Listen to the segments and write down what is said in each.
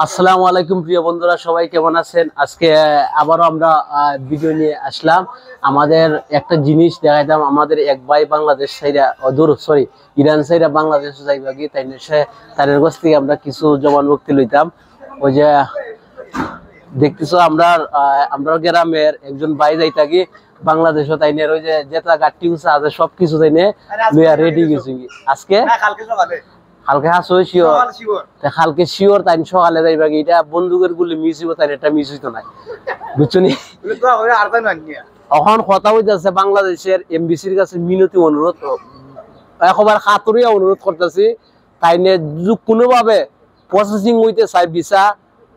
আসসালামু আলাইকুম প্রিয় বন্ধুরা, সবাই কেমন আছেন? আজকে আবারও আমরা ভিডিও নিয়ে আসলাম। আমাদের একটা জিনিস দেখাইতাম, আমাদের এক ভাই বাংলাদেশ সাইরা ইরান সাইরা বাংলাদেশ যাইবা কি তাই তাদের কাছ থেকে আমরা কিছু জবানবন্দি লইতাম। ওই যে দেখতেছো আমরা গ্রামের একজন ভাই যাইতা কি বাংলাদেশও তাই নিয়ে ওই যে যেটা গাড়ি উঁচা আছে সবকিছু তাই নিয়ে রেডি গেছি আজকে কালকে হাসো শিওর কালকে শিওর তাই সকালে যাইবা কি এটা বন্দুকের গুলি মিস হইব তাই এটা মিস হইতো না, বুঝছো নি? এখন কথা হইতেছে বাংলাদেশের এমবিসির কাছে মিনতি অনুরোধ, একবার খাতরিয়া অনুরোধ করতেছি তাই নিয়ে কোনোভাবে প্রসেসিং হইতে চাই ভিসা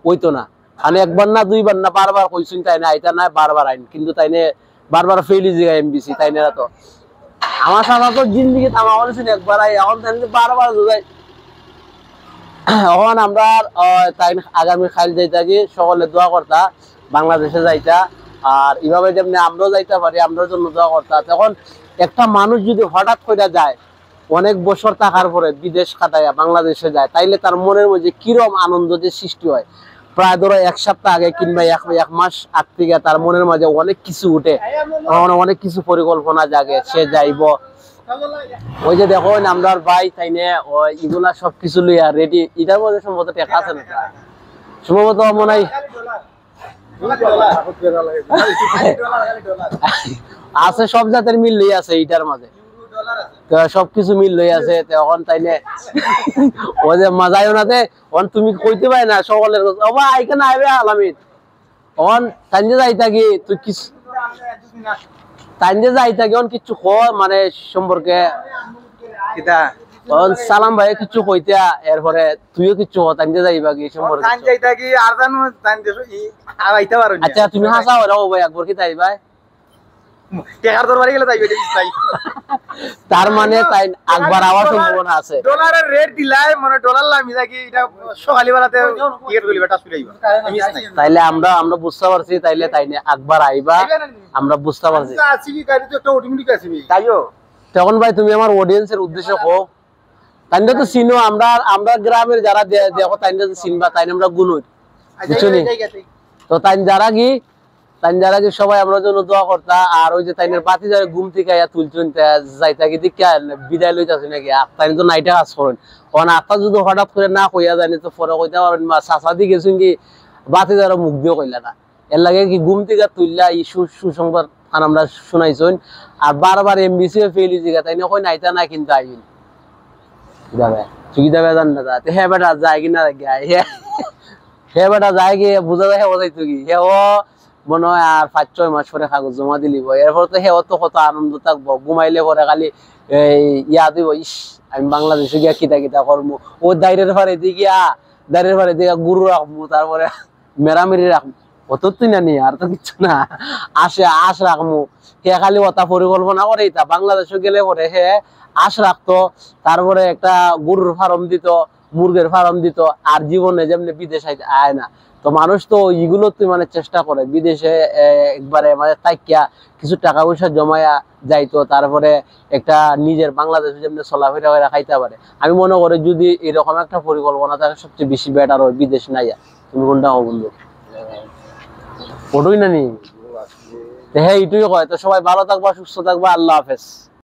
হইতো না। মানে একবার না দুইবার না বারবার কইছুন তাই না এটা না বারবার আইন, কিন্তু তাই নিয়ে বারবার ফেলি যায় এমবিসি তাই না। তো আমার সাথে তো জিন্দিগি থামা বলেছেন একবার আই, এখন তাই বারবার যাই। এখন আমরা তাই আগামী খাইল যাইতা কি সকলে দোয়া করতা বাংলাদেশে যাইতা, আর এইভাবে যেমনি আমরাও যাইতে পারি আমরার জন্য দোয়া করতা। তখন একটা মানুষ যদি হঠাৎ করে যায় অনেক বছর থাকার পরে বিদেশ কাটাইয়া বাংলাদেশে যায়, তাইলে তার মনের মধ্যে কিরম আনন্দ যে সৃষ্টি হয়। প্রায় ধরো এক সপ্তাহ আগে কিংবা এক মাস আগ থেকে তার মনের মাঝে অনেক কিছু উঠে, অনেক কিছু পরিকল্পনা জাগে, সে যাইব। ওই যে দেখো আমরা ভাই তাই এগুলা সবকিছু লইয়া রেডি। এটার মধ্যে সম্ভবত টাকা আছে না, সম্ভবত মনে হয় আছে, সব জাতের মিল লই আছে এটার মাঝে, সবকিছু মিল লই আছে। তখন তাইলে ওই যে মজায় ওনাতে তুমি কইতে পাই না সকলের এখানে আইবে আলামিন অন তাইলে যাই থাকি তুই কিছু তাইলে যাই থাকি অন কিছু মানে সম্পর্কে সালাম ভাই কিছু কইতে, এরপরে তুইও কিছু তাইলে যাইবা কি সম্পর্কে। আচ্ছা তুমি হাসা হরাও ভাই একবার কি তাই ভাই তার মানে তাই একবার আওয়াজ সম্ভাবনা আছে। ডলারের রেট দিলাই মানে ডলার লামি থাকি এটা সকালি বেলাতে টিকেট করিবা টাস কইরা তাইলে আমরা বুঝতে পারছি, তাইলে তাই না একবার আইবা আমরা বুঝতে পারছি। আসিবি গাড়ি তো একটা অটোমেটিক আসিবি তাইও তখন ভাই তুমি আমার অডিয়েন্সের উদ্দেশ্য হোক তাইলে তো চিনো, আমরা গ্রামের যারা দেখো তাইলে তো চিনবা, তাই আমরা গুনুই বুঝছো নি? তো তাই যারা কি সবাই আমরা জন্য দোয়া করতা। আর ওই যে তাইনের বাতি যারা ঘুম থেকে তুলছেন যাইতা কি দিকে বিদায় লইতাছি নাকি তাই তো নাইটা কাজ করেন। কারণ আপনার যদি হঠাৎ করে না কইয়া জানি তো পরে কইতে পারেন বা চাচা দি গেছেন কি বাতি যারা মুখ দিয়ে কইলা না, এর লাগে কি ঘুম থেকে তুললা এই সুসংবাদ আমরা শুনাইছেন। আর বারবার এমবিসি ফেলি জিগা তাই কই নাইতা না কিন্তু আইন যাবে সুবিধা বেজান না যাতে হ্যাঁ বেটা যায় কিনা হ্যাঁ বেটা যায় কি বুঝা যায় বোঝাইতো কি হে ও মনে হয় আর 5-6 মাস পরে কাগজ জমা দিলিব, এরপর তো হে তো কত আনন্দ থাকবো। ঘুমাইলে পরে খালি ইয়া দিব ইস আমি বাংলাদেশে গিয়া কিতা কিতা করবো, ও দাইরের ফারে দিয়া গুরু রাখবো, তারপরে মেরামেরি রাখবো, অত তুই না নি আর তো কিচ্ছু না। আশ রাখবো, হে খালি ওটা পরিকল্পনা করে বাংলাদেশে গেলে পরে হে আশ রাখতো, তারপরে একটা গরুর ফার্ম দিত, মুরগের ফার্ম দিত, আর জীবনে যেমনি বিদেশ আয় না। তো মানুষ তো এগুলো তুই মানে চেষ্টা করে বিদেশে একবারে মানে তাইকিয়া কিছু টাকা পয়সা জমায়া যাইতো, তারপরে একটা নিজের বাংলাদেশে যেমনি চলাফেরা করে খাইতে পারে। আমি মনে করি যদি এরকম একটা পরিকল্পনা থাকে সবচেয়ে বেশি বেটার হয় বিদেশ নাই। তুমি কোনটা হো বন্ধু? ওটাই না নি হ্যাঁ, এটুই কয়। তো সবাই ভালো থাকবা, সুস্থ থাকবা, আল্লাহ হাফেজ।